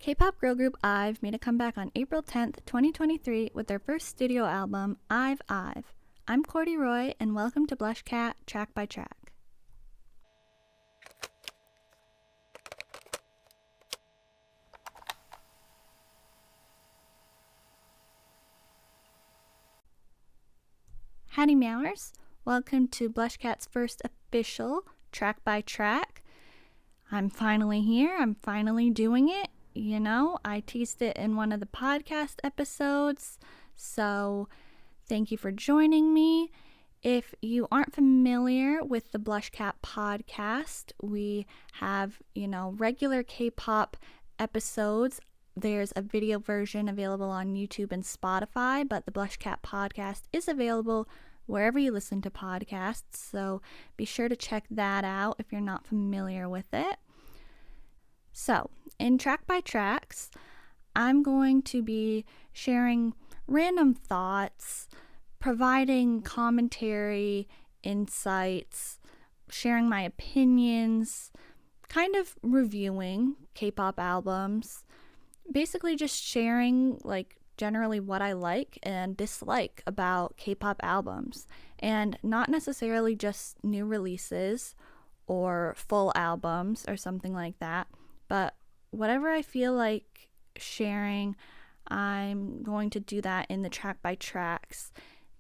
K-pop girl group IVE made a comeback on April 10th, 2023 with their first studio album, I've IVE. I'm Courdy Roy, and welcome to BlushCat Track by Track. Howdy Meowers, welcome to BlushCat's first official Track by Track. I'm finally here, I'm finally doing it. You know, I teased it in one of the podcast episodes, so thank you for joining me. If you aren't familiar with the BlushCat podcast, we have, regular K-pop episodes. There's a video version available on YouTube and Spotify, but the BlushCat podcast is available wherever you listen to podcasts, so be sure to check that out if you're not familiar with it. So, in Track by Tracks, I'm going to be sharing random thoughts, providing commentary, insights, sharing my opinions, kind of reviewing K-pop albums, basically just sharing generally what I like and dislike about K-pop albums, and not necessarily just new releases or full albums or something like that, but whatever I feel like sharing, I'm going to do that in the Track by Tracks,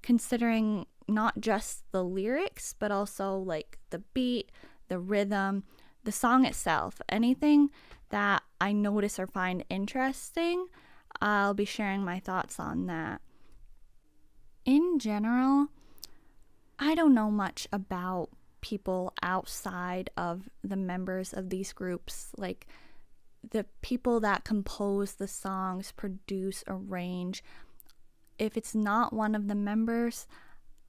considering not just the lyrics, but also the beat, the rhythm, the song itself. Anything that I notice or find interesting, I'll be sharing my thoughts on that. In general, I don't know much about people outside of the members of these groups, like the people that compose the songs, produce, arrange. If it's not one of the members,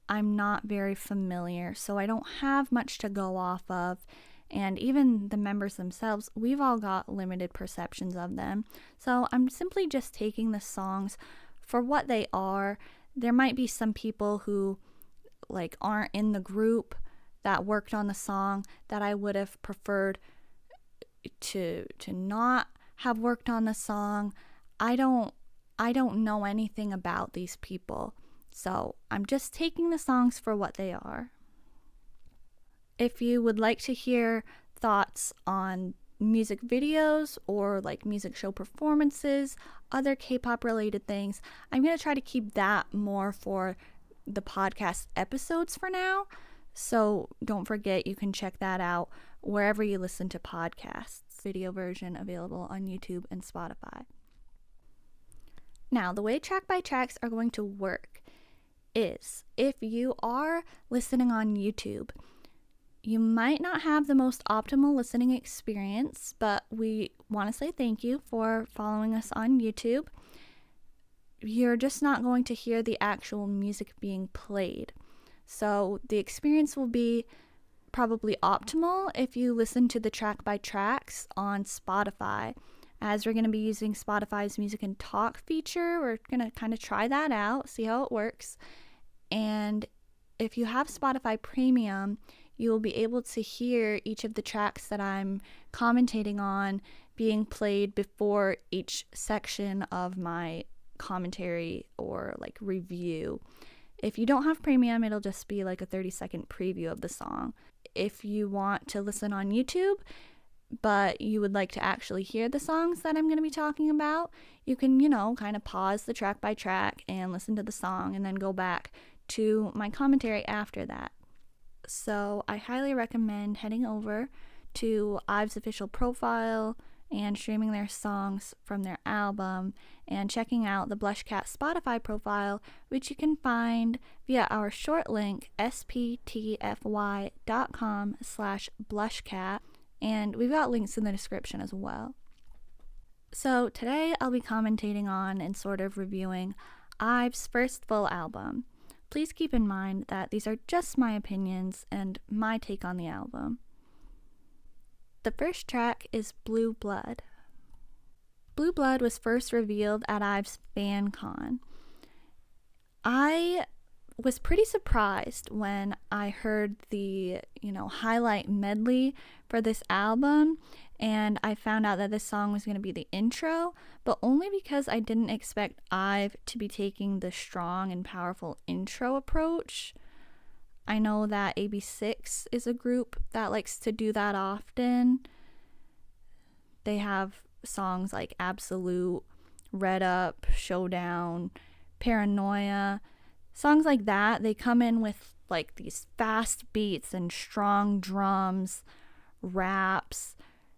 I'm not very familiar, so I don't have much to go off of. And even the members themselves, we've all got limited perceptions of them. So I'm simply just taking the songs for what they are. There might be some people who aren't in the group that worked on the song that I would have preferred to not have worked on the song. I don't know anything about these people, so I'm just taking the songs for what they are. If you would like to hear thoughts on music videos or music show performances, other K-pop related things, I'm going to try to keep that more for the podcast episodes for now. So don't forget, you can check that out wherever you listen to podcasts. Video version available on YouTube and Spotify. Now, the way Track by Tracks are going to work is, if you are listening on YouTube, you might not have the most optimal listening experience, but we want to say thank you for following us on YouTube. You're just not going to hear the actual music being played. So the experience will be probably optimal if you listen to the Track by Tracks on Spotify. As we're going to be using Spotify's Music and Talk feature, we're going to kind of try that out, see how it works. And if you have Spotify Premium, you will be able to hear each of the tracks that I'm commentating on being played before each section of my commentary or review. If you don't have Premium, it'll just be a 30-second preview of the song. If you want to listen on YouTube, but you would like to actually hear the songs that I'm going to be talking about, you can, kind of pause the track by track and listen to the song and then go back to my commentary after that. So I highly recommend heading over to IVE's official profile and streaming their songs from their album, and checking out the BlushCat Spotify profile, which you can find via our short link, sptfy.com/blushcat, and we've got links in the description as well. So today I'll be commentating on and sort of reviewing IVE's first full album. Please keep in mind that these are just my opinions and my take on the album. The first track is Blue Blood. Blue Blood was first revealed at IVE's FanCon. I was pretty surprised when I heard the, highlight medley for this album, and I found out that this song was going to be the intro, but only because I didn't expect IVE to be taking the strong and powerful intro approach. I know that AB6 is a group that likes to do that often. They have songs like Absolute, Red Up, Showdown, Paranoia, songs like that. They come in with like these fast beats and strong drums, raps,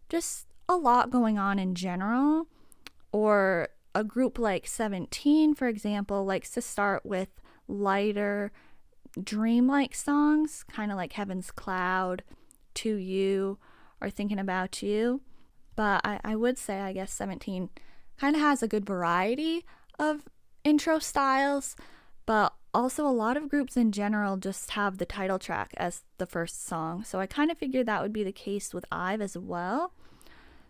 just a lot going on in general. Or a group like 17, for example, likes to start with lighter, dreamlike songs, kind of like Heaven's Cloud, To You, or Thinking About You. But I would say, I guess 17 kind of has a good variety of intro styles, but also a lot of groups in general just have the title track as the first song. So I kind of figured that would be the case with IVE as well.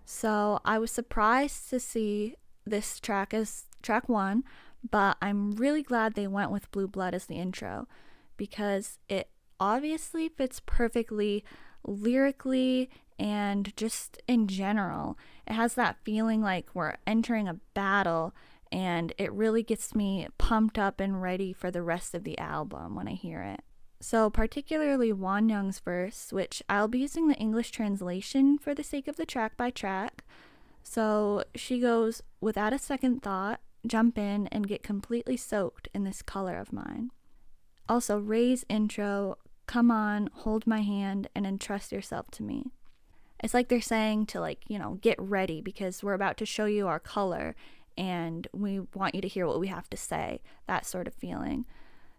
So I was surprised to see this track as track 1, but I'm really glad they went with Blue Blood as the intro because it obviously fits perfectly lyrically and just in general. It has that feeling like we're entering a battle, and it really gets me pumped up and ready for the rest of the album when I hear it. So particularly Won Young's verse, which I'll be using the English translation for the sake of the track by track. So she goes, "Without a second thought, jump in and get completely soaked in this color of mine." Also Ray's intro, "Come on, hold my hand and entrust yourself to me." It's like they're saying to, like, get ready because we're about to show you our color and we want you to hear what we have to say, that sort of feeling.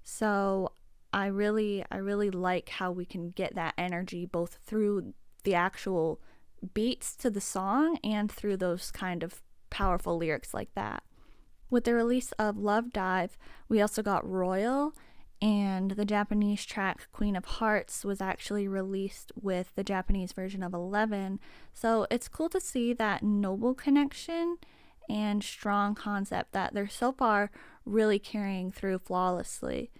So I really like how we can get that energy both through the actual beats to the song and through those kind of powerful lyrics like that. With the release of Love Dive, we also got Royal, and the Japanese track Queen of Hearts was actually released with the Japanese version of 11. So it's cool to see that noble connection and strong concept that they're so far really carrying through flawlessly.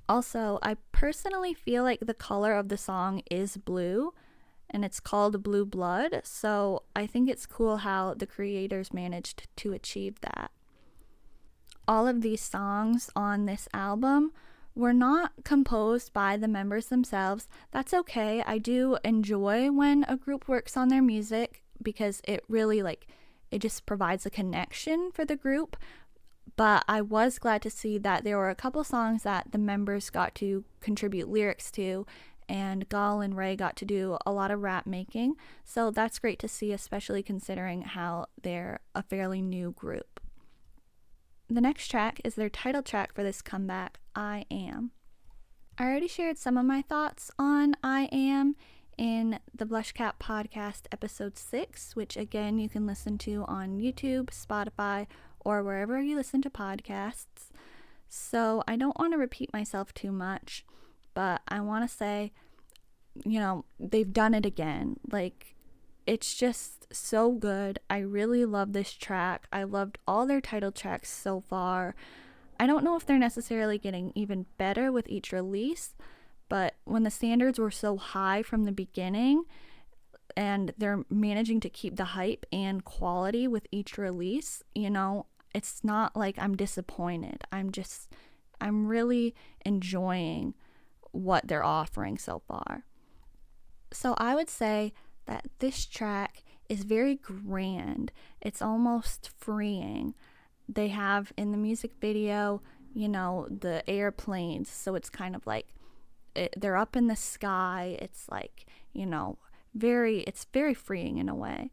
Also, I personally feel like the color of the song is blue, and it's called Blue Blood, so I think it's cool how the creators managed to achieve that. All of these songs on this album were not composed by the members themselves. That's okay. I do enjoy when a group works on their music because it really, it just provides a connection for the group. But I was glad to see that there were a couple songs that the members got to contribute lyrics to, and Gal and Ray got to do a lot of rap making. So that's great to see, especially considering how they're a fairly new group. The next track is their title track for this comeback, I Am. I already shared some of my thoughts on I Am in the BlushCat podcast episode 6, which again you can listen to on YouTube, Spotify, or wherever you listen to podcasts. So I don't want to repeat myself too much, but I want to say, they've done it again. It's just so good. I really love this track. I loved all their title tracks so far. I don't know if they're necessarily getting even better with each release, but when the standards were so high from the beginning and they're managing to keep the hype and quality with each release, it's not like I'm disappointed. I'm really enjoying what they're offering so far. So I would say that this track is very grand. It's almost freeing. They have in the music video, the airplanes, so it's kind of like they're up in the sky. It's like, it's very freeing in a way.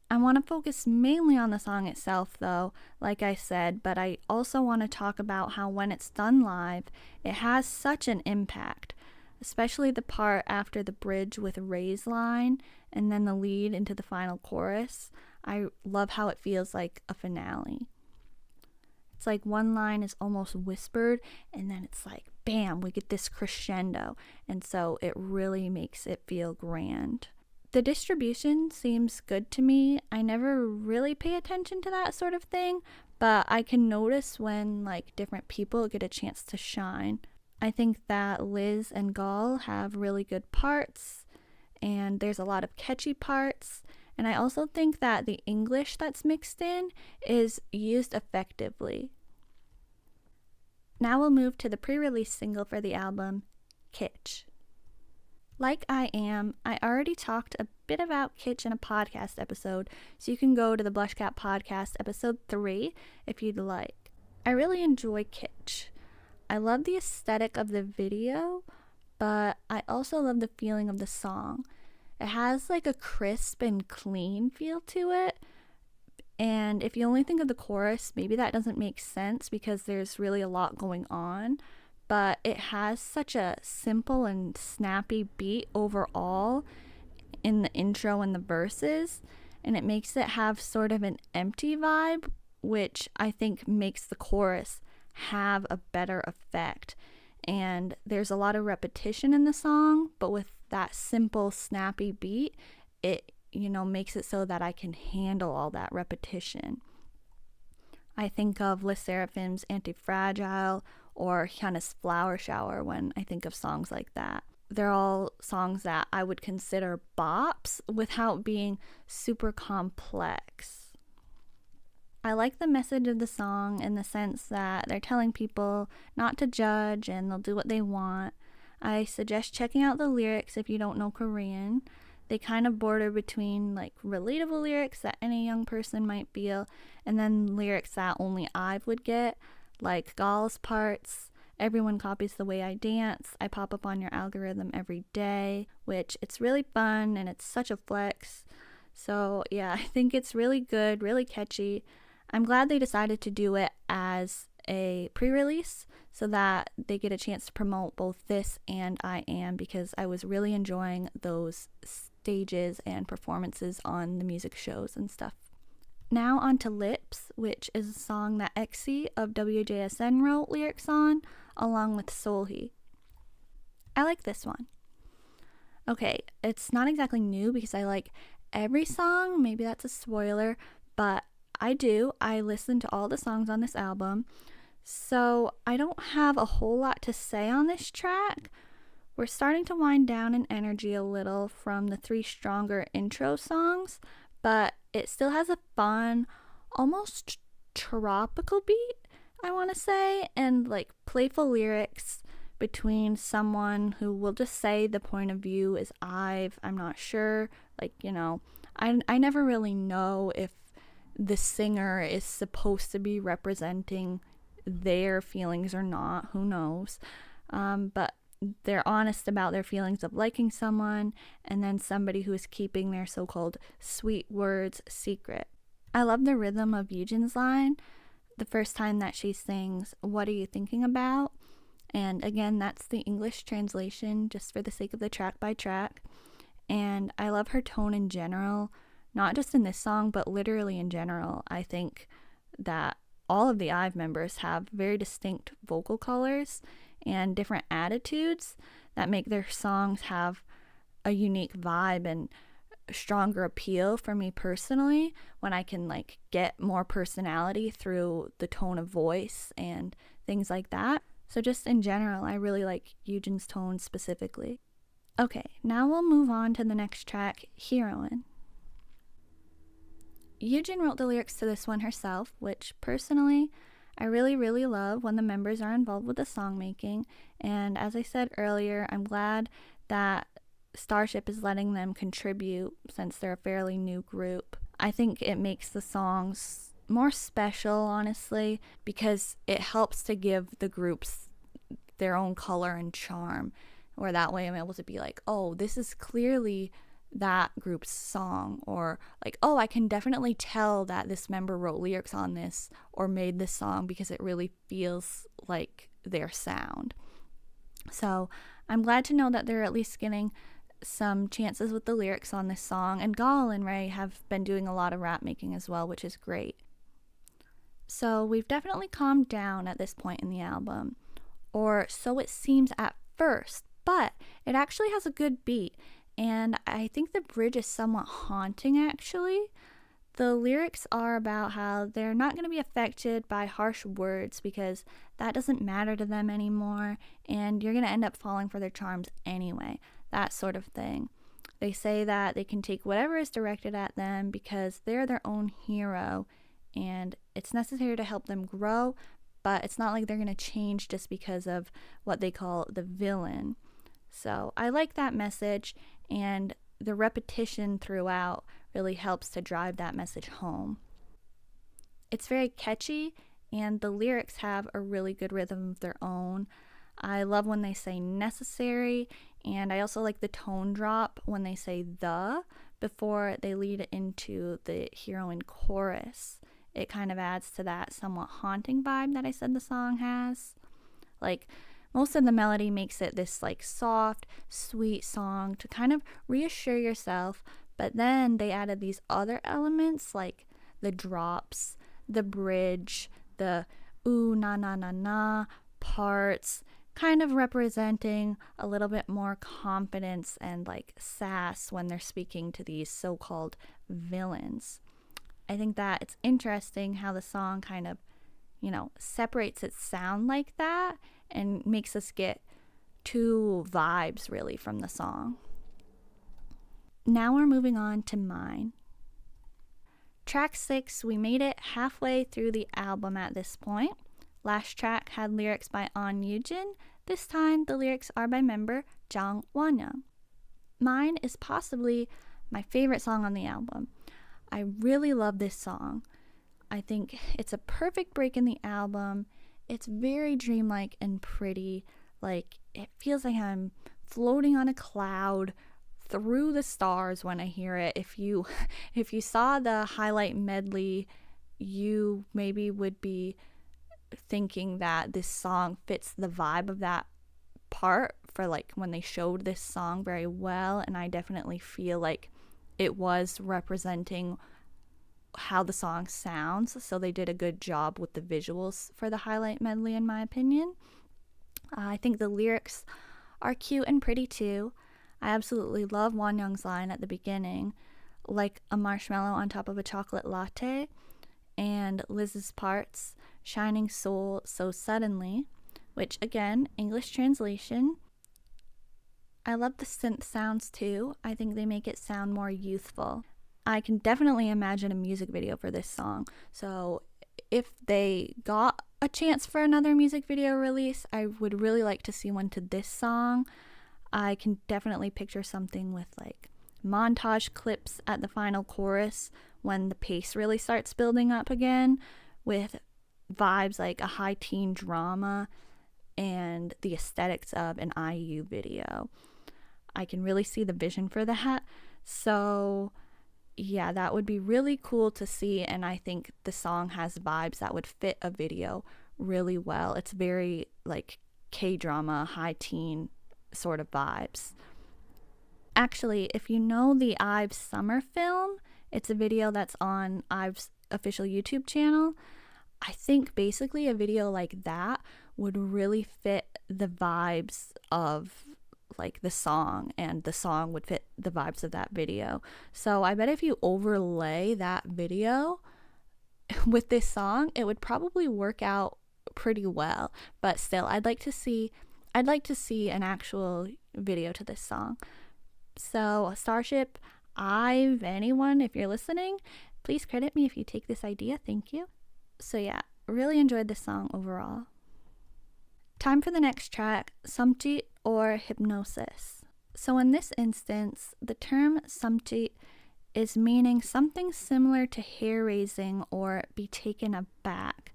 I want to focus mainly on the song itself though, like I said, but I also want to talk about how when it's done live, it has such an impact, especially the part after the bridge with Ray's line and then the lead into the final chorus. I love how it feels like a finale. It's like one line is almost whispered and then it's like, bam, we get this crescendo. And so it really makes it feel grand. The distribution seems good to me. I never really pay attention to that sort of thing, but I can notice when different people get a chance to shine. I think that Liz and Gal have really good parts, and there's a lot of catchy parts, And I also think that the English that's mixed in is used effectively. Now we'll move to the pre-release single for the album, Kitsch. Like I Am, I already talked a bit about Kitsch in a podcast episode, so you can go to the BlushCat podcast episode 3 if you'd like. I really enjoy Kitsch. I love the aesthetic of the video, but I also love the feeling of the song. It has like a crisp and clean feel to it. And if you only think of the chorus, maybe that doesn't make sense because there's really a lot going on. But it has such a simple and snappy beat overall in the intro and the verses. And it makes it have sort of an empty vibe, which I think makes the chorus have a better effect. And there's a lot of repetition in the song, but with that simple snappy beat, it makes it so that I can handle all that repetition. I think of Les Seraphim's Anti-Fragile or Hyun's Flower Shower when I think of songs like that. They're all songs that I would consider bops without being super complex. I like the message of the song in the sense that they're telling people not to judge and they'll do what they want. I suggest checking out the lyrics if you don't know Korean. They kind of border between like relatable lyrics that any young person might feel and then lyrics that only IVE would get, like Gal's parts, Everyone Copies the Way I Dance, I Pop Up on Your Algorithm Every Day, which it's really fun and it's such a flex. So yeah, I think it's really good, really catchy. I'm glad they decided to do it as a pre-release so that they get a chance to promote both this and I Am, because I was really enjoying those stages and performances on the music shows and stuff. Now on to Lips, which is a song that EXE of WJSN wrote lyrics on, along with Solhee. I like this one. Okay, it's not exactly new because I like every song, maybe that's a spoiler, but I do. I listen to all the songs on this album, so I don't have a whole lot to say on this track. We're starting to wind down in energy a little from the 3 stronger intro songs, but it still has a fun, almost tropical beat, I want to say, and like playful lyrics between someone who will just say the point of view is IVE. I'm not sure. I never really know if the singer is supposed to be representing their feelings or not, who knows, but they're honest about their feelings of liking someone and then somebody who is keeping their so-called sweet words secret. I love the rhythm of Yujin's line the first time that she sings, "What are you thinking about?" And again, that's the English translation just for the sake of the track by track. And I love her tone in general. Not just in this song, but literally in general. I think that all of the IVE members have very distinct vocal colors and different attitudes that make their songs have a unique vibe and stronger appeal for me personally, when I can like get more personality through the tone of voice and things like that. So just in general, I really like Yujin's tone specifically. Okay, now we'll move on to the next track, Heroine. Yujin wrote the lyrics to this one herself, which personally I really, really love when the members are involved with the song making. And as I said earlier, I'm glad that Starship is letting them contribute since they're a fairly new group. I think it makes the songs more special, honestly, because it helps to give the groups their own color and charm, where that way I'm able to be like, oh, this is clearly that group's song, or like, oh, I can definitely tell that this member wrote lyrics on this or made this song because it really feels like their sound. So I'm glad to know that they're at least getting some chances with the lyrics on this song, and Gal and Ray have been doing a lot of rap making as well, which is great. So we've definitely calmed down at this point in the album, or so it seems at first, but it actually has a good beat. And I think the bridge is somewhat haunting, actually. The lyrics are about how they're not going to be affected by harsh words because that doesn't matter to them anymore, and you're going to end up falling for their charms anyway, that sort of thing. They say that they can take whatever is directed at them because they're their own hero and it's necessary to help them grow, but it's not like they're going to change just because of what they call the villain. So I like that message, and the repetition throughout really helps to drive that message home. It's very catchy, and the lyrics have a really good rhythm of their own. I love when they say necessary, and I also like the tone drop when they say the before they lead into the Heroine chorus. It kind of adds to that somewhat haunting vibe that I said the song has. Like, most of the melody makes it this like soft, sweet song to kind of reassure yourself, but then they added these other elements like the drops, the bridge, the ooh na na na na parts, kind of representing a little bit more confidence and like sass when they're speaking to these so-called villains. I think that it's interesting how the song kind of, separates its sound like that and makes us get two vibes really from the song. Now we're moving on to Mine. Track 6, we made it halfway through the album at this point. Last track had lyrics by An Yujin. This time the lyrics are by member Jang Wonyoung. Mine is possibly my favorite song on the album. I really love this song. I think it's a perfect break in the album. It's very dreamlike and pretty. Like, it feels like I'm floating on a cloud through the stars when I hear it. If you saw the highlight medley, you maybe would be thinking that this song fits the vibe of that part for like when they showed this song very well, and I definitely feel like it was representing how the song sounds, so they did a good job with the visuals for the highlight medley in my opinion. I think the lyrics are cute and pretty too. I absolutely love Wonyoung's line at the beginning, like a marshmallow on top of a chocolate latte, and Liz's parts, shining soul so suddenly, which again, English translation. I love the synth sounds too. I think they make it sound more youthful. I can definitely imagine a music video for this song. So if they got a chance for another music video release, I would really like to see one to this song. I can definitely picture something with like montage clips at the final chorus when the pace really starts building up again, with vibes like a high teen drama and the aesthetics of an IU video. I can really see the vision for that. So yeah, that would be really cool to see, and I think the song has vibes that would fit a video really well. It's very like K-drama, high teen sort of vibes. Actually, if you know the IVE summer film, it's a video that's on IVE's official YouTube channel. I think basically a video like that would really fit the vibes of like the song, and the song would fit the vibes of that video. So I bet if you overlay that video with this song, it would probably work out pretty well. But still, I'd like to see an actual video to this song. So Starship, IVE, anyone, if you're listening, please credit me if you take this idea. Thank you. So yeah, really enjoyed this song overall. Time for the next track, Samjit or Hypnosis. So in this instance, the term Samjit is meaning something similar to hair raising or be taken aback.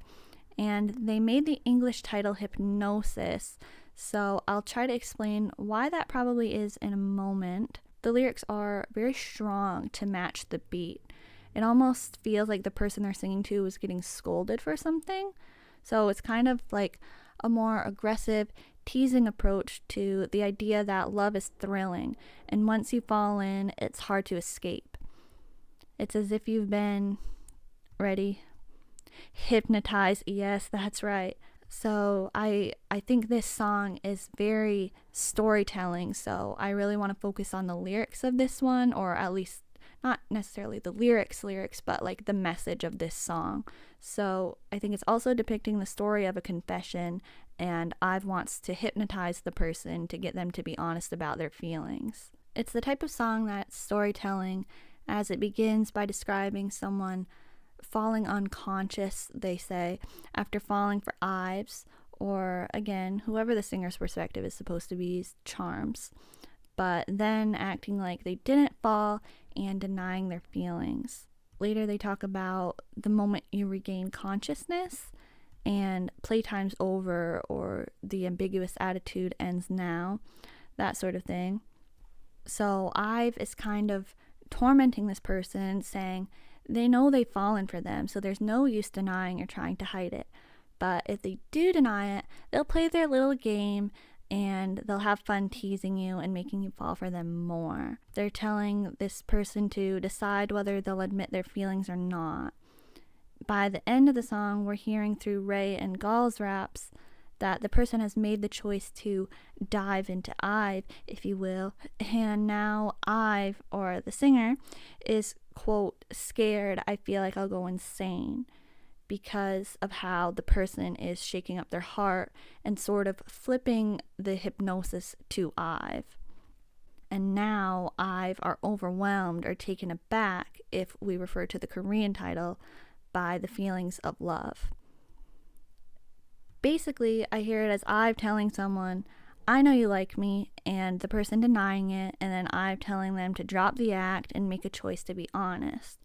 And they made the English title Hypnosis, so I'll try to explain why that probably is in a moment. The lyrics are very strong to match the beat. It almost feels like the person they're singing to is getting scolded for something. So it's kind of like a more aggressive, teasing approach to the idea that love is thrilling, and once you fall in, it's hard to escape. It's as if you've been hypnotized. Yes, that's right. So I think this song is very storytelling, so I really want to focus on the lyrics of this one, or at least not necessarily the lyrics, but like the message of this song. So I think it's also depicting the story of a confession, and IVE wants to hypnotize the person to get them to be honest about their feelings. It's the type of song that's storytelling, as it begins by describing someone falling unconscious, they say, after falling for Ives, or again, whoever the singer's perspective is supposed to be, charms, but then acting like they didn't fall and denying their feelings. Later they talk about the moment you regain consciousness and playtime's over, or the ambiguous attitude ends now, that sort of thing. So I've is kind of tormenting this person, saying they know they've fallen for them, so there's no use denying or trying to hide it. But if they do deny it, they'll play their little game and they'll have fun teasing you and making you fall for them more. They're telling this person to decide whether they'll admit their feelings or not. By the end of the song, we're hearing through Ray and Gall's raps that the person has made the choice to dive into I've, if you will, and now I've, or the singer, is, quote, scared. I feel like I'll go insane, because of how the person is shaking up their heart and sort of flipping the hypnosis to I've. And now I've are overwhelmed or taken aback, if we refer to the Korean title, by the feelings of love. Basically, I hear it as I've telling someone, I know you like me, and the person denying it, and then I've telling them to drop the act and make a choice to be honest.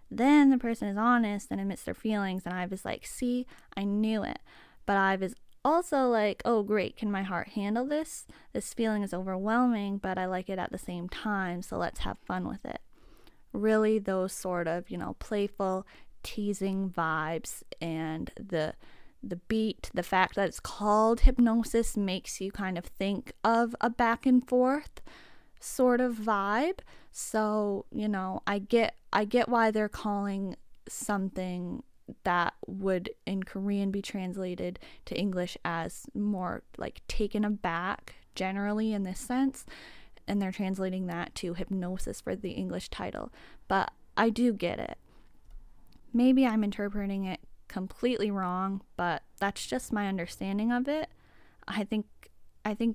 Then the person is honest and admits their feelings, and I've is like, see, I knew it. But I've is also like, oh great, can my heart handle this? This feeling is overwhelming, but I like it at the same time, so let's have fun with it. Really those sort of, playful, teasing vibes, and the beat, the fact that it's called Hypnosis makes you kind of think of a back and forth sort of vibe. So, I get why they're calling something that would in Korean be translated to English as more like taken aback, generally in this sense, and they're translating that to Hypnosis for the English title. But I do get it. Maybe I'm interpreting it completely wrong, but that's just my understanding of it. I think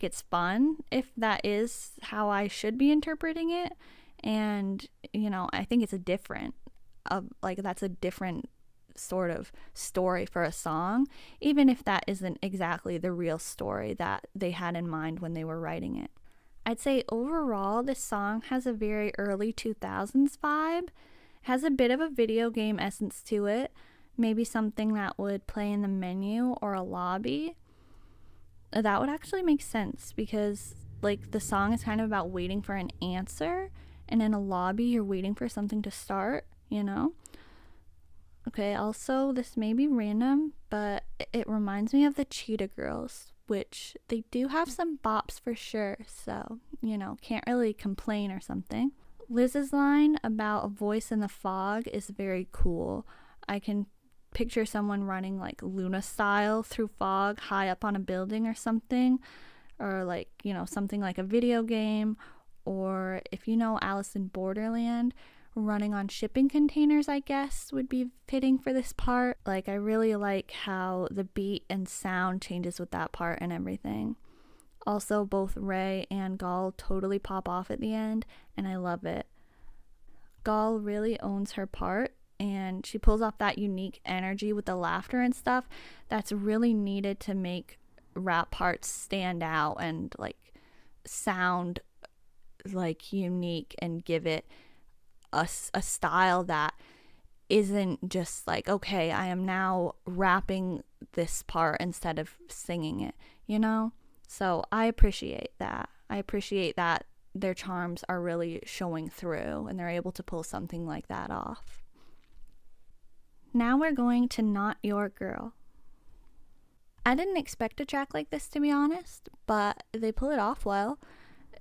it's fun if that is how I should be interpreting it, and I think it's that's a different sort of story for a song, even if that isn't exactly the real story that they had in mind when they were writing it. I'd say overall this song has a very early 2000s vibe, has a bit of a video game essence to it, maybe something that would play in the menu or a lobby. That would actually make sense, because the song is kind of about waiting for an answer, and in a lobby you're waiting for something to start, Okay, also this may be random, but it reminds me of the Cheetah Girls, which they do have some bops for sure, so can't really complain or something. Liz's line about a voice in the fog is very cool. I can picture someone running Luna style through fog high up on a building or something, or something like a video game, or if Alice in Borderland, running on shipping containers, I guess, would be fitting for this part. I really like how the beat and sound changes with that part and everything. Also, both Ray and Gall totally pop off at the end, and I love it. Gall really owns her part, and she pulls off that unique energy with the laughter and stuff that's really needed to make rap parts stand out and sound unique and give it a style that isn't just okay, I am now rapping this part instead of singing it, So I appreciate that. I appreciate that their charms are really showing through and they're able to pull something like that off. Now we're going to Not Your Girl. I didn't expect a track like this, to be honest, but they pull it off well.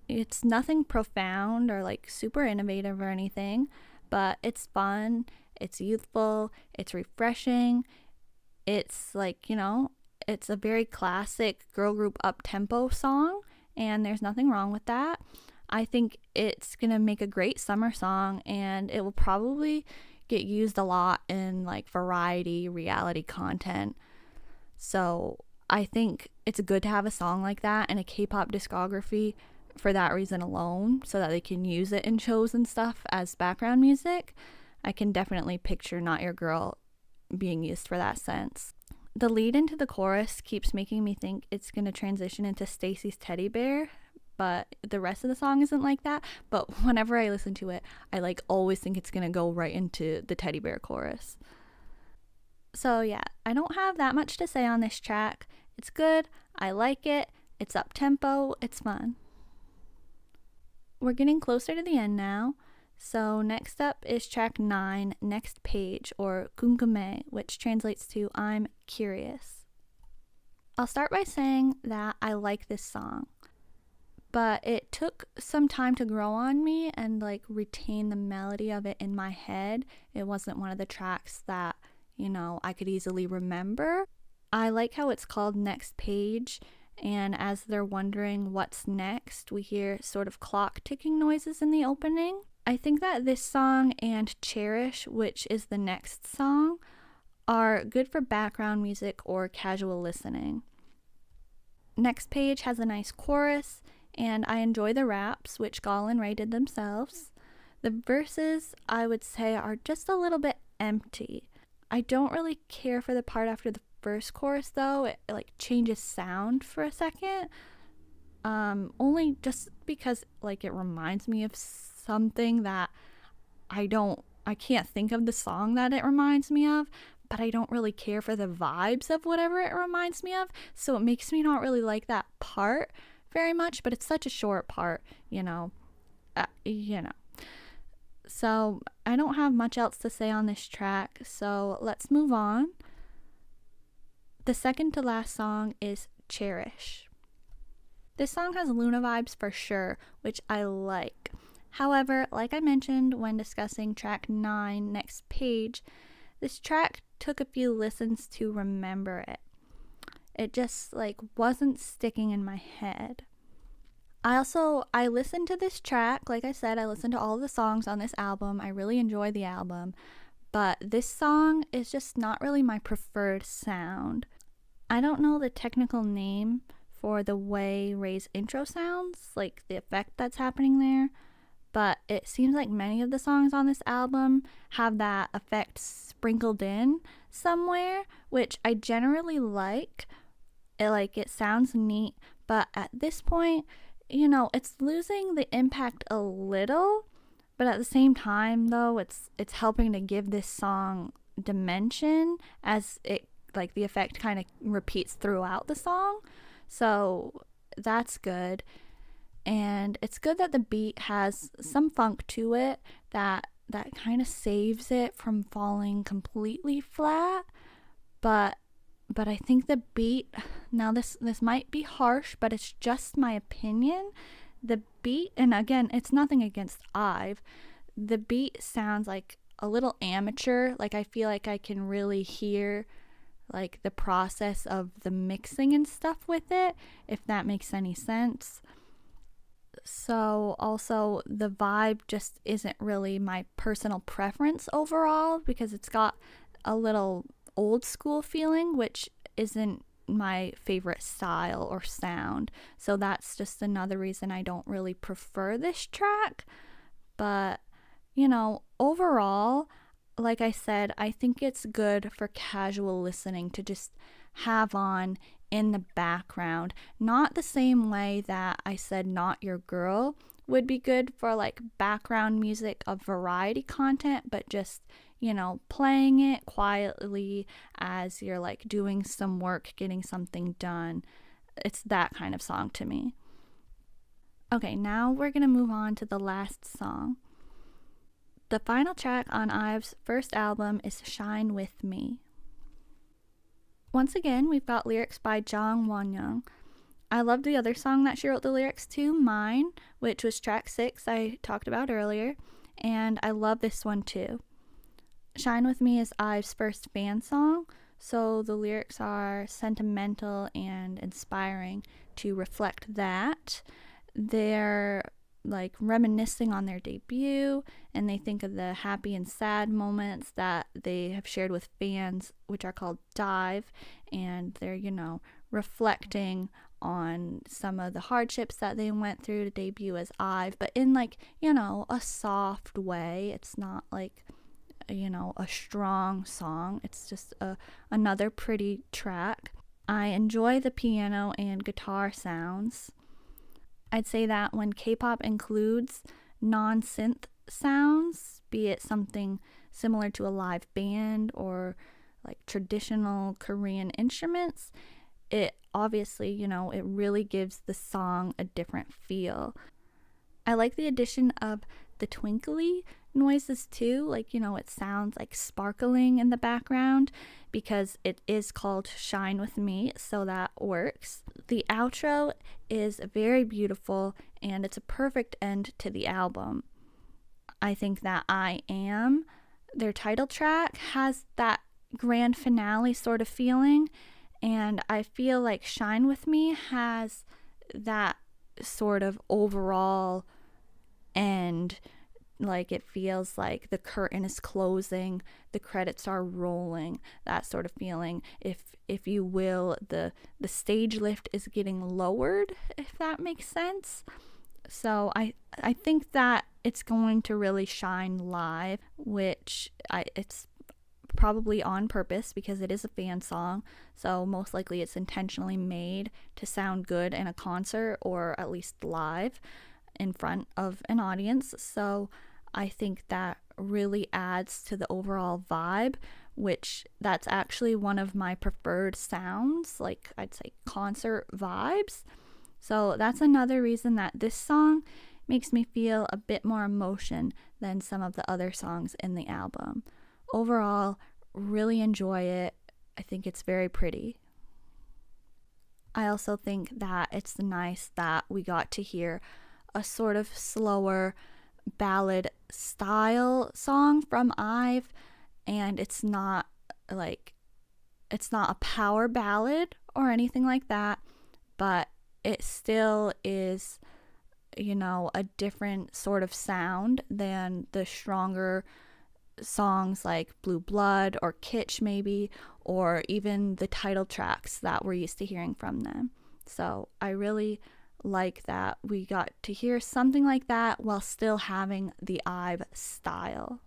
It's nothing profound or super innovative or anything, but it's fun, it's youthful, it's refreshing. It's it's a very classic girl group up-tempo song, and there's nothing wrong with that. I think it's gonna make a great summer song, and it will probably get used a lot in variety reality content. So I think it's good to have a song like that in a K-pop discography for that reason alone, so that they can use it in shows and stuff as background music. I can definitely picture Not Your Girl being used for that sense. The lead into the chorus keeps making me think it's going to transition into Stacy's Teddy Bear, but the rest of the song isn't like that. But whenever I listen to it, I like always think it's going to go right into the Teddy Bear chorus. So yeah, I don't have that much to say on this track. It's good, I like it, it's up-tempo, it's fun. We're getting closer to the end now. So next up is track 9, Next Page, or 궁금해, which translates to I'm curious. I'll start by saying that I like this song, but it took some time to grow on me and like retain the melody of it in my head. It wasn't one of the tracks that, you know, I could easily remember. I like how it's called Next Page, and as they're wondering what's next, we hear sort of clock ticking noises in the opening. I think that this song and Cherish, which is the next song, are good for background music or casual listening. Next Page has a nice chorus, and I enjoy the raps, which Gall and Ray did themselves. The verses, I would say, are just a little bit empty. I don't really care for the part after the first chorus, though. It like changes sound for a second. Only just because like it reminds me of something that I can't think of the song that it reminds me of, but I don't really care for the vibes of whatever it reminds me of, so it makes me not really like that part very much, but it's such a short part, you know. So I don't have much else to say on this track, so let's move on. The second to last song is Cherish. This song has Luna vibes for sure, which I like. However, like I mentioned when discussing track 9, Next Page, this track took a few listens to remember it. It just like wasn't sticking in my head. I listened to this track, like I said, I listened to all of the songs on this album. I really enjoy the album, but this song is just not really my preferred sound. I don't know the technical name for the way Ray's intro sounds, like the effect that's happening there, but it seems like many of the songs on this album have that effect sprinkled in somewhere, which I generally like. It sounds neat, but at this point, you know, it's losing the impact a little, but at the same time, though, it's helping to give this song dimension as it, like, the effect kind of repeats throughout the song. So that's good. And it's good that the beat has some funk to it that kind of saves it from falling completely flat. But I think the beat, now this might be harsh, but it's just my opinion. The beat, and again, it's nothing against IVE, the beat sounds like a little amateur. Like I feel like I can really hear like the process of the mixing and stuff with it, if that makes any sense. So also the vibe just isn't really my personal preference overall, because it's got a little old school feeling, which isn't my favorite style or sound. So that's just another reason I don't really prefer this track. But, you know, overall, like I said, I think it's good for casual listening to just have on in the background. Not the same way that I said Not Your Girl would be good for like background music of variety content, but just, you know, playing it quietly as you're like doing some work, getting something done. It's that kind of song to me. Okay, now we're gonna move on to the last song. The final track on IVE's first album is Shine With Me. Once again, we've got lyrics by Jang Wonyoung. I love the other song that she wrote the lyrics to, Mine, which was track 6 I talked about earlier, and I love this one too. Shine With Me is IVE's first fan song, so the lyrics are sentimental and inspiring to reflect that. They're like reminiscing on their debut, and they think of the happy and sad moments that they have shared with fans, which are called Dive, and they're, you know, reflecting on some of the hardships that they went through to debut as IVE, but in like, you know, a soft way. It's not like, you know, a strong song. It's just another pretty track. I enjoy the piano and guitar sounds. I'd say that when K-pop includes non-synth sounds, be it something similar to a live band or like traditional Korean instruments, it obviously, you know, it really gives the song a different feel. I like the addition of the twinkly noises too, like, you know, it sounds like sparkling in the background because it is called Shine With Me, so that works. The outro is very beautiful and it's a perfect end to the album. I think that I Am, their title track, has that grand finale sort of feeling, and I feel like Shine With Me has that sort of overall end. Like it feels like the curtain is closing, the credits are rolling, that sort of feeling. If you will, the stage lift is getting lowered, if that makes sense. So I think that it's going to really shine live, which it's probably on purpose because it is a fan song. So most likely it's intentionally made to sound good in a concert or at least live in front of an audience. So I think that really adds to the overall vibe, which that's actually one of my preferred sounds, like I'd say concert vibes. So that's another reason that this song makes me feel a bit more emotion than some of the other songs in the album. Overall, really enjoy it. I think it's very pretty. I also think that it's nice that we got to hear a sort of slower ballad style song from IVE, and it's not a power ballad or anything like that, but it still is, you know, a different sort of sound than the stronger songs like Blue Blood or Kitsch maybe, or even the title tracks that we're used to hearing from them. So I really like that we got to hear something like that while still having the IVE style.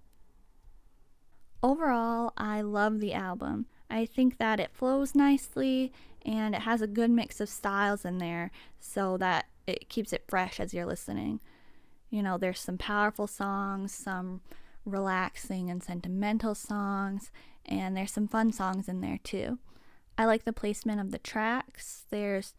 Overall, I love the album. I think that it flows nicely and it has a good mix of styles in there so that it keeps it fresh as you're listening. You know, there's some powerful songs, some relaxing and sentimental songs, and there's some fun songs in there too. I like the placement of the tracks. There's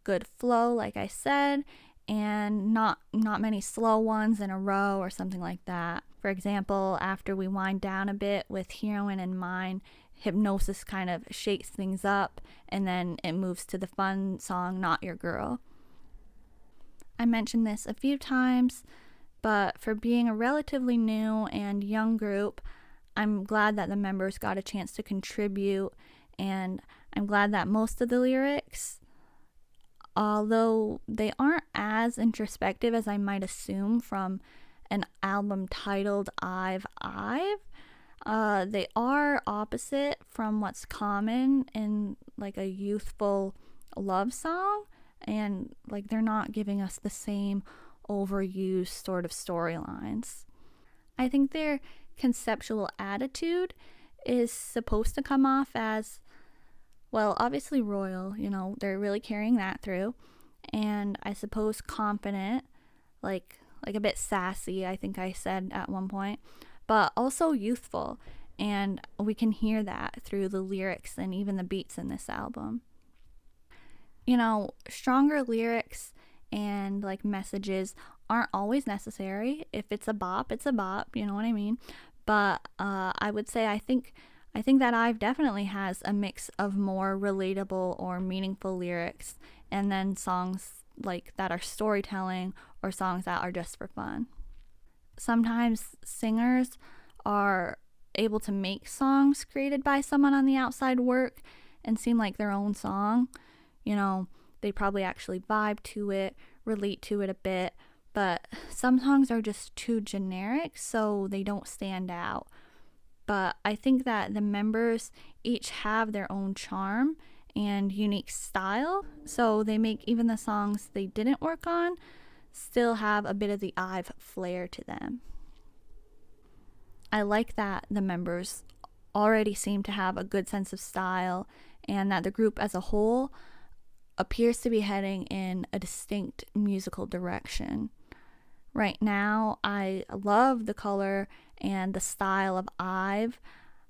good flow, like I said, and not many slow ones in a row or something like that. For example, after we wind down a bit with Heroine in mind, Hypnosis kind of shakes things up and then it moves to the fun song Not Your Girl. I mentioned this a few times, but for being a relatively new and young group, I'm glad that the members got a chance to contribute, and I'm glad that most of the lyrics, although they aren't as introspective as I might assume from an album titled I've IVE, they are opposite from what's common in like a youthful love song, and like they're not giving us the same overused sort of storylines. I think their conceptual attitude is supposed to come off as, well, obviously royal, you know, they're really carrying that through, and I suppose confident, like a bit sassy, I think I said at one point, but also youthful, and we can hear that through the lyrics and even the beats in this album. You know, stronger lyrics and like messages aren't always necessary. If it's a bop, it's a bop, you know what I mean? But I would say I think that IVE definitely has a mix of more relatable or meaningful lyrics, and then songs like that are storytelling or songs that are just for fun. Sometimes singers are able to make songs created by someone on the outside work and seem like their own song. You know, they probably actually vibe to it, relate to it a bit, but some songs are just too generic, so they don't stand out. But I think that the members each have their own charm, and unique style. So they make even the songs they didn't work on still have a bit of the IVE flair to them. I like that the members already seem to have a good sense of style and that the group as a whole appears to be heading in a distinct musical direction. Right now, I love the color and the style of IVE.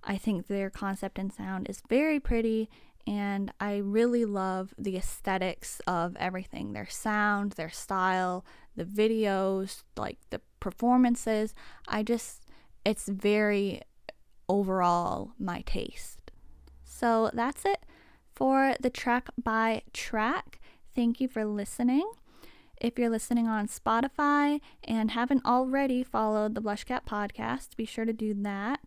I think their concept and sound is very pretty, and I really love the aesthetics of everything. Their sound, their style, the videos, like the performances. It's very overall my taste. So that's it for the track by track. Thank you for listening. If you're listening on Spotify and haven't already followed the BlushCat podcast, be sure to do that.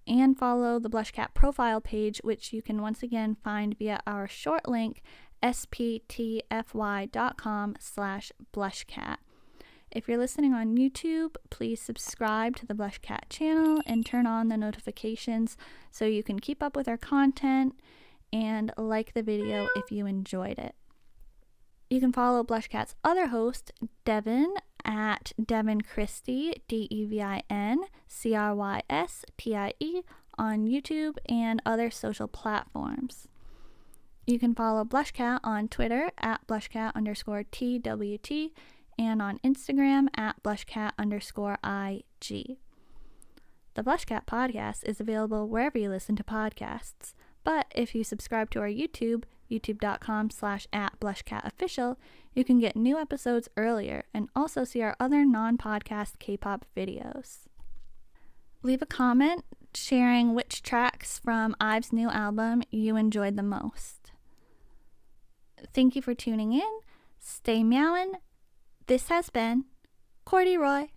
And follow the BlushCat profile page, which you can once again find via our short link, sptfy.com/blushcat. If you're listening on YouTube, please subscribe to the BlushCat channel and turn on the notifications so you can keep up with our content and like the video if you enjoyed it. You can follow BlushCat's other host, Devin, at Devin Christie, DevinCrystie, on YouTube and other social platforms. You can follow BlushCat on Twitter at BlushCat_TWT and on Instagram at BlushCat_IG. The BlushCat podcast is available wherever you listen to podcasts, but if you subscribe to our YouTube, youtube.com/@BlushCatOfficial, you can get new episodes earlier and also see our other non-podcast K-pop videos. Leave a comment sharing which tracks from IVE's new album you enjoyed the most. Thank you for tuning in. Stay meowing. This has been Courdy Roy.